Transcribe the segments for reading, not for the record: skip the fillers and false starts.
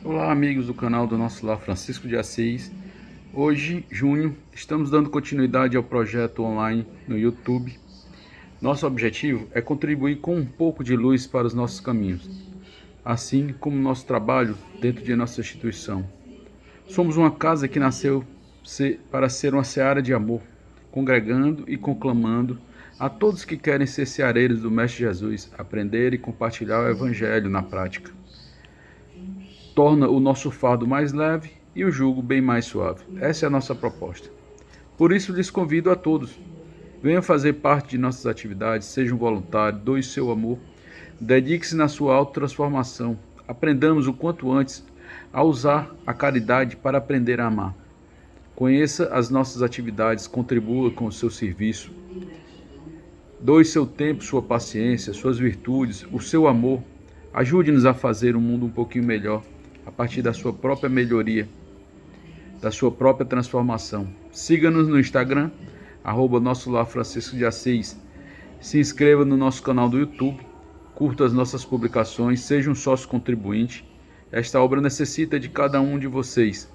Olá, amigos do canal do Nosso Lar Francisco de Assis. Hoje, junho, estamos dando continuidade ao projeto online no YouTube. Nosso objetivo é contribuir com um pouco de luz para os nossos caminhos, assim como nosso trabalho dentro de nossa instituição. Somos uma casa que nasceu para ser uma seara de amor, congregando e conclamando a todos que querem ser seareiros do Mestre Jesus, aprender e compartilhar o Evangelho na prática. Torna o nosso fardo mais leve e o jugo bem mais suave. Essa é a nossa proposta. Por isso lhes convido a todos. Venham fazer parte de nossas atividades, seja um voluntário, doe seu amor, dedique-se na sua autotransformação. Aprendamos o quanto antes a usar a caridade para aprender a amar. Conheça as nossas atividades, contribua com o seu serviço. Doe seu tempo, sua paciência, suas virtudes, o seu amor. Ajude-nos a fazer um mundo um pouquinho melhor, a partir da sua própria melhoria, da sua própria transformação. Siga-nos no Instagram, Nosso Lar Francisco de Assis. Se inscreva no nosso canal do YouTube, curta as nossas publicações, seja um sócio contribuinte. Esta obra necessita de cada um de vocês.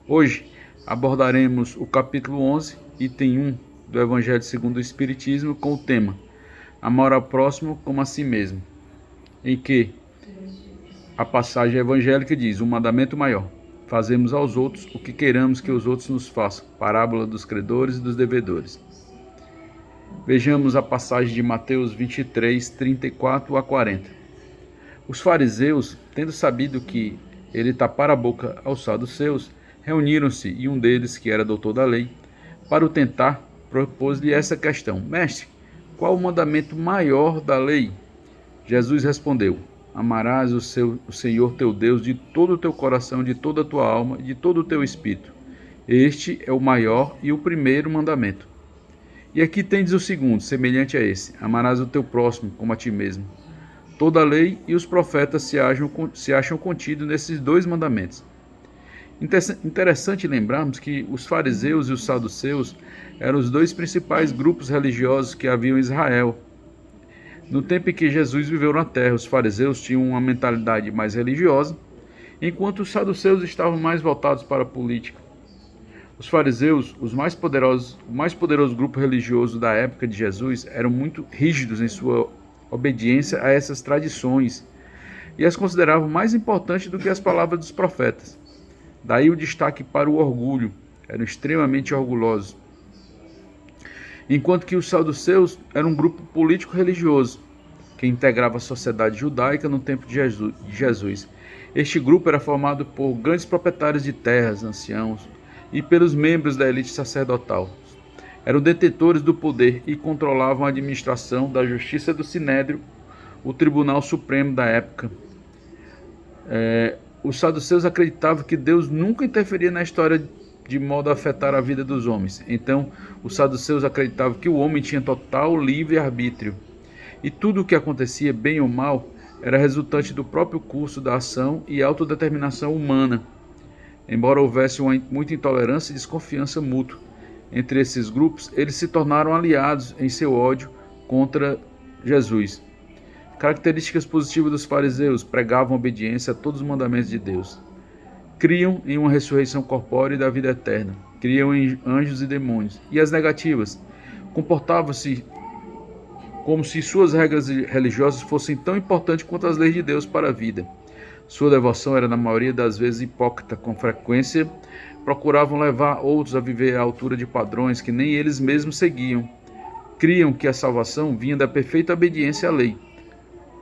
Hoje abordaremos o capítulo 11, item 1 do Evangelho segundo o Espiritismo, com o tema Amar ao próximo como a si mesmo, em que a passagem evangélica diz: um mandamento maior: fazemos aos outros o que queiramos que os outros nos façam. Parábola dos credores e dos devedores. Vejamos a passagem de Mateus 23, 34 a 40. Os fariseus, tendo sabido que ele tapara a boca aos saduceus, reuniram-se, e um deles, que era doutor da lei, para o tentar, propôs-lhe essa questão: Mestre, qual o mandamento maior da lei? Jesus respondeu: Amarás o Senhor teu Deus de todo o teu coração, de toda a tua alma e de todo o teu espírito. Este é o maior e o primeiro mandamento. E aqui tendes o segundo, semelhante a esse: amarás o teu próximo como a ti mesmo. Toda a lei e os profetas se acham contidos nesses dois mandamentos. Interessante lembrarmos que os fariseus e os saduceus eram os dois principais grupos religiosos que haviam em Israel. No tempo em que Jesus viveu na terra, os fariseus tinham uma mentalidade mais religiosa, enquanto os saduceus estavam mais voltados para a política. Os fariseus, o mais poderoso grupo religioso da época de Jesus, eram muito rígidos em sua obediência a essas tradições e as consideravam mais importantes do que as palavras dos profetas. Daí o destaque para o orgulho, eram extremamente orgulhosos. Enquanto que os saduceus eram um grupo político-religioso que integrava a sociedade judaica no tempo de Jesus. Este grupo era formado por grandes proprietários de terras, anciãos, e pelos membros da elite sacerdotal. Eram detentores do poder e controlavam a administração da justiça do Sinédrio, o Tribunal Supremo da época. Os saduceus acreditavam que Deus nunca interferia na história de modo a afetar a vida dos homens. Então, os saduceus acreditavam que o homem tinha total livre-arbítrio, e tudo o que acontecia, bem ou mal, era resultante do próprio curso da ação e autodeterminação humana, embora houvesse muita intolerância e desconfiança mútua. Entre esses grupos, eles se tornaram aliados em seu ódio contra Jesus. Características positivas dos fariseus: pregavam obediência a todos os mandamentos de Deus. Criam em uma ressurreição corpórea e da vida eterna. Criam em anjos e demônios. E as negativas: comportavam-se como se suas regras religiosas fossem tão importantes quanto as leis de Deus para a vida. Sua devoção era, na maioria das vezes, hipócrita. Com frequência, procuravam levar outros a viver à altura de padrões que nem eles mesmos seguiam. Criam que a salvação vinha da perfeita obediência à lei.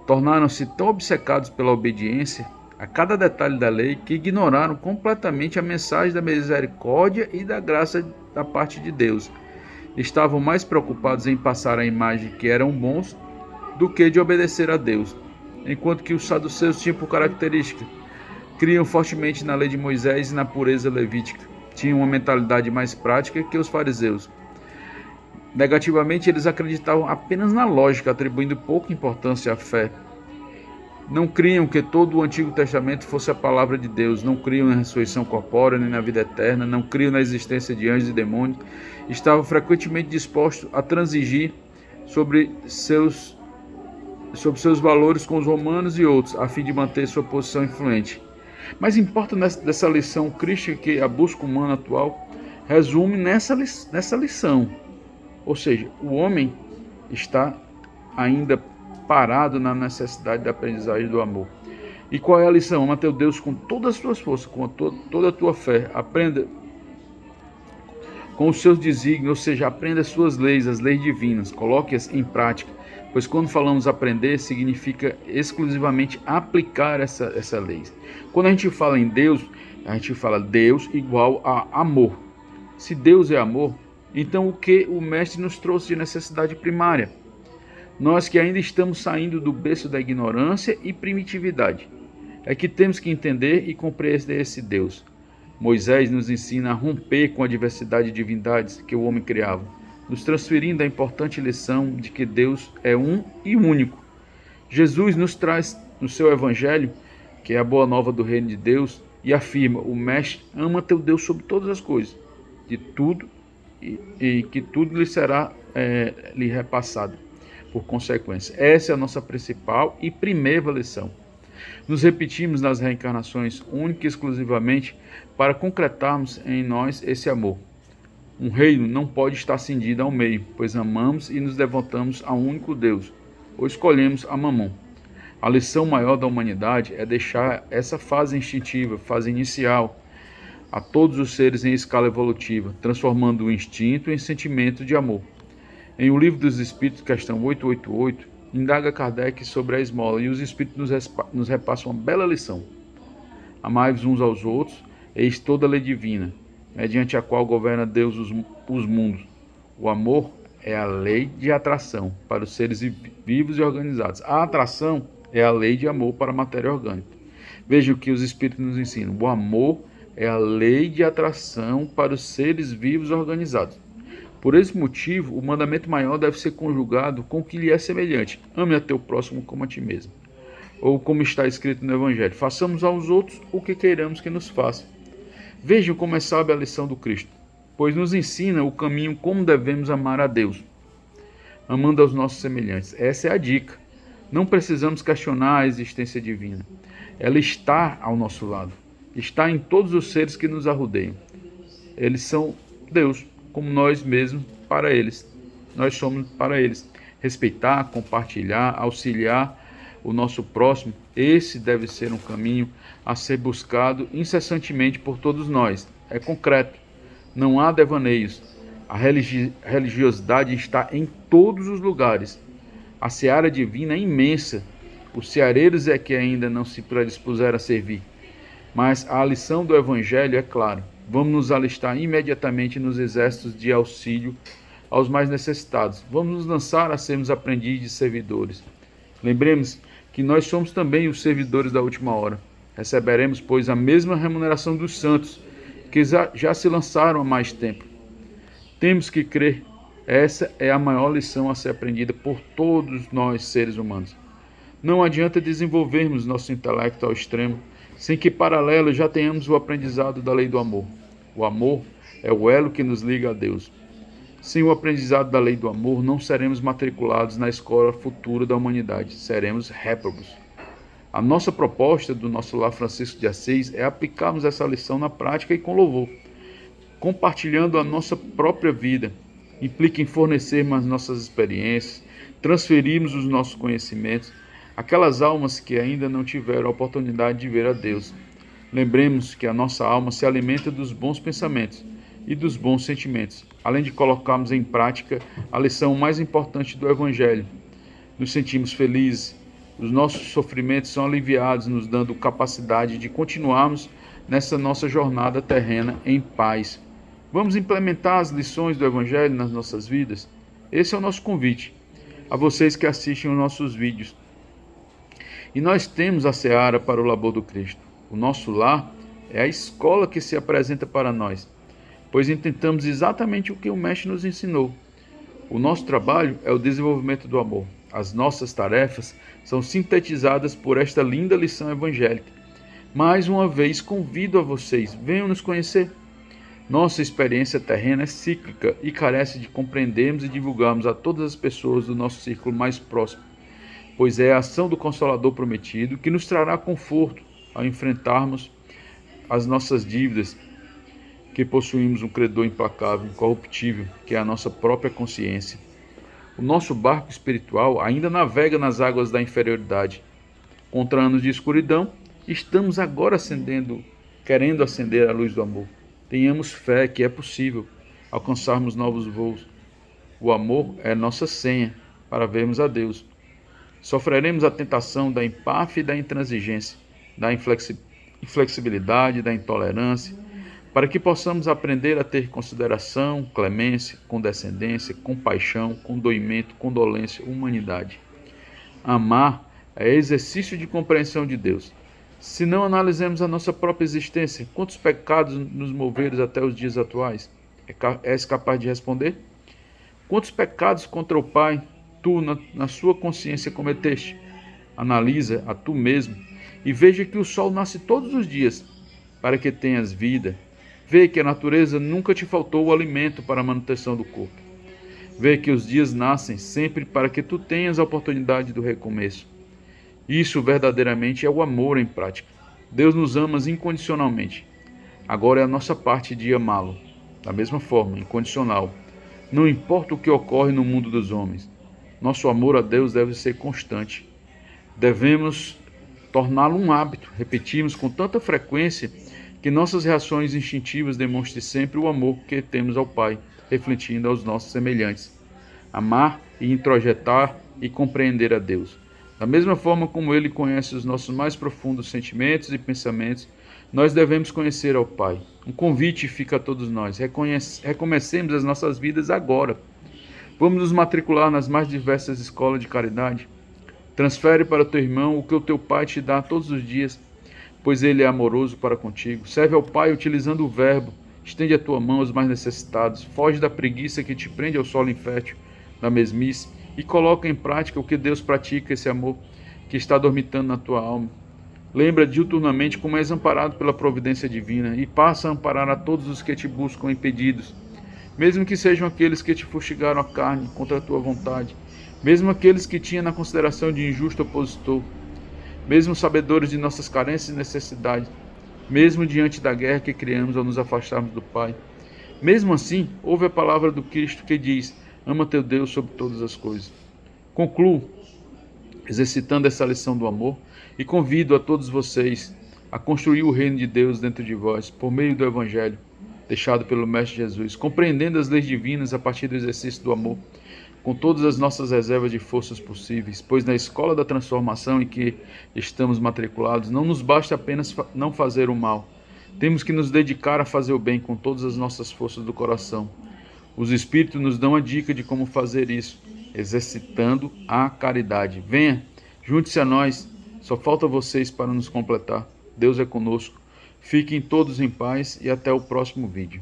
Tornaram-se tão obcecados pela obediência a cada detalhe da lei que ignoraram completamente a mensagem da misericórdia e da graça da parte de Deus. Estavam mais preocupados em passar a imagem que eram bons do que de obedecer a Deus, enquanto que os saduceus tinham por característica: criam fortemente na lei de Moisés e na pureza levítica. Tinham uma mentalidade mais prática que os fariseus. Negativamente, eles acreditavam apenas na lógica, atribuindo pouca importância à fé. Não criam que todo o Antigo Testamento fosse a palavra de Deus, não criam na ressurreição corpórea nem na vida eterna, não criam na existência de anjos e demônios. Estavam frequentemente dispostos a transigir sobre seus valores com os romanos e outros, a fim de manter sua posição influente. Mas importa dessa lição crística que a busca humana atual resume nessa lição. Ou seja, o homem está ainda parado na necessidade da aprendizagem do amor. E qual é a lição? Ama teu Deus com todas as tuas forças, com toda a tua fé. Aprenda com os seus desígnios, ou seja, aprenda as suas leis, as leis divinas, coloque-as em prática, pois quando falamos aprender, significa exclusivamente aplicar essa lei. Quando a gente fala em Deus, a gente fala Deus igual a amor. Se Deus é amor, então o que o Mestre nos trouxe de necessidade primária? Nós que ainda estamos saindo do berço da ignorância e primitividade, é que temos que entender e compreender esse Deus. Moisés nos ensina a romper com a diversidade de divindades que o homem criava, nos transferindo a importante lição de que Deus é um e único. Jesus nos traz no seu Evangelho, que é a boa nova do reino de Deus, e afirma: o Mestre ama teu Deus sobre todas as coisas, de tudo, e que tudo lhe será lhe repassado por consequência. Essa é a nossa principal e primeira lição. Nos repetimos nas reencarnações única e exclusivamente para concretarmos em nós esse amor. Um reino não pode estar cindido ao meio, pois amamos e nos devotamos a um único Deus, ou escolhemos a Mamon. A lição maior da humanidade é deixar essa fase instintiva, fase inicial, a todos os seres em escala evolutiva, transformando o instinto em sentimento de amor. Em O Livro dos Espíritos, questão 888, indaga Kardec sobre a esmola, e os Espíritos nos repassam uma bela lição. Amai-vos uns aos outros, eis toda a lei divina, mediante a qual governa Deus os mundos. O amor é a lei de atração para os seres vivos e organizados. A atração é a lei de amor para a matéria orgânica. Veja o que os Espíritos nos ensinam. O amor é a lei de atração para os seres vivos e organizados. Por esse motivo, o mandamento maior deve ser conjugado com o que lhe é semelhante. Ame a teu próximo como a ti mesmo. Ou como está escrito no Evangelho, façamos aos outros o que queiramos que nos façam. Vejam como é sábia a lição do Cristo, pois nos ensina o caminho como devemos amar a Deus, amando aos nossos semelhantes. Essa é a dica. Não precisamos questionar a existência divina. Ela está ao nosso lado. Está em todos os seres que nos arrodeiam. Eles são Deus, como nós mesmos para eles. Nós somos para eles. Respeitar, compartilhar, auxiliar o nosso próximo, esse deve ser um caminho a ser buscado incessantemente por todos nós. É concreto, não há devaneios. A religiosidade está em todos os lugares. A seara divina é imensa. Os ceareiros é que ainda não se predispuseram a servir. Mas a lição do Evangelho é clara. Vamos nos alistar imediatamente nos exércitos de auxílio aos mais necessitados. Vamos nos lançar a sermos aprendizes e servidores. Lembremos que nós somos também os servidores da última hora. Receberemos, pois, a mesma remuneração dos santos, que já se lançaram há mais tempo. Temos que crer. Essa é a maior lição a ser aprendida por todos nós, seres humanos. Não adianta desenvolvermos nosso intelecto ao extremo, sem que, paralelo, já tenhamos o aprendizado da lei do amor. O amor é o elo que nos liga a Deus. Sem o aprendizado da lei do amor, não seremos matriculados na escola futura da humanidade, seremos réprobos. A nossa proposta do nosso Lar Francisco de Assis é aplicarmos essa lição na prática e com louvor, compartilhando a nossa própria vida. Implica em fornecermos as nossas experiências, transferirmos os nossos conhecimentos, aquelas almas que ainda não tiveram a oportunidade de ver a Deus. Lembremos que a nossa alma se alimenta dos bons pensamentos e dos bons sentimentos, além de colocarmos em prática a lição mais importante do Evangelho. Nos sentimos felizes, os nossos sofrimentos são aliviados, nos dando capacidade de continuarmos nessa nossa jornada terrena em paz. Vamos implementar as lições do Evangelho nas nossas vidas? Esse é o nosso convite a vocês que assistem os nossos vídeos. E nós temos a seara para o labor do Cristo. O nosso lar é a escola que se apresenta para nós, pois intentamos exatamente o que o Mestre nos ensinou. O nosso trabalho é o desenvolvimento do amor. As nossas tarefas são sintetizadas por esta linda lição evangélica. Mais uma vez, convido a vocês, venham nos conhecer. Nossa experiência terrena é cíclica e carece de compreendermos e divulgarmos a todas as pessoas do nosso círculo mais próximo, pois é a ação do Consolador prometido que nos trará conforto, ao enfrentarmos as nossas dívidas, que possuímos um credor implacável, incorruptível, que é a nossa própria consciência. O nosso barco espiritual ainda navega nas águas da inferioridade. Contra anos de escuridão, estamos agora querendo acender a luz do amor. Tenhamos fé que é possível alcançarmos novos voos. O amor é nossa senha para vermos a Deus. Sofreremos a tentação da empáfia e da intransigência, da inflexibilidade, da intolerância, para que possamos aprender a ter consideração, clemência, condescendência, compaixão, condoimento, condolência, humanidade. Amar é exercício de compreensão de Deus. Se não analisemos a nossa própria existência, quantos pecados nos moveram até os dias atuais? És capaz de responder? Quantos pecados contra o Pai tu, na sua consciência, cometeste? Analisa a tu mesmo e veja que o sol nasce todos os dias para que tenhas vida. Vê que a natureza nunca te faltou o alimento para a manutenção do corpo. Vê que os dias nascem sempre para que tu tenhas a oportunidade do recomeço. Isso verdadeiramente é o amor em prática. Deus nos ama incondicionalmente. Agora é a nossa parte de amá-lo. Da mesma forma, incondicional. Não importa o que ocorre no mundo dos homens. Nosso amor a Deus deve ser constante. Devemos torná-lo um hábito. Repetimos com tanta frequência que nossas reações instintivas demonstrem sempre o amor que temos ao Pai, refletindo aos nossos semelhantes. Amar e introjetar e compreender a Deus. Da mesma forma como Ele conhece os nossos mais profundos sentimentos e pensamentos, nós devemos conhecer ao Pai. Um convite fica a todos nós. Recomecemos as nossas vidas agora. Vamos nos matricular nas mais diversas escolas de caridade. Transfere para teu irmão o que o teu Pai te dá todos os dias, pois Ele é amoroso para contigo. Serve ao Pai utilizando o verbo. Estende a tua mão aos mais necessitados. Foge da preguiça que te prende ao solo infértil, da mesmice, e coloca em prática o que Deus pratica, esse amor que está dormitando na tua alma. Lembra diuturnamente como és amparado pela providência divina e passa a amparar a todos os que te buscam impedidos, mesmo que sejam aqueles que te fustigaram a carne contra a tua vontade, mesmo aqueles que tinham na consideração de injusto opositor, mesmo sabedores de nossas carências e necessidades, mesmo diante da guerra que criamos ao nos afastarmos do Pai. Mesmo assim, ouve a palavra do Cristo que diz: ama teu Deus sobre todas as coisas. Concluo exercitando essa lição do amor e convido a todos vocês a construir o reino de Deus dentro de vós, por meio do Evangelho deixado pelo Mestre Jesus, compreendendo as leis divinas a partir do exercício do amor, com todas as nossas reservas de forças possíveis, pois na escola da transformação em que estamos matriculados, não nos basta apenas não fazer o mal, temos que nos dedicar a fazer o bem com todas as nossas forças do coração. Os Espíritos nos dão a dica de como fazer isso, exercitando a caridade. Venha, junte-se a nós, só falta vocês para nos completar. Deus é conosco. Fiquem todos em paz e até o próximo vídeo.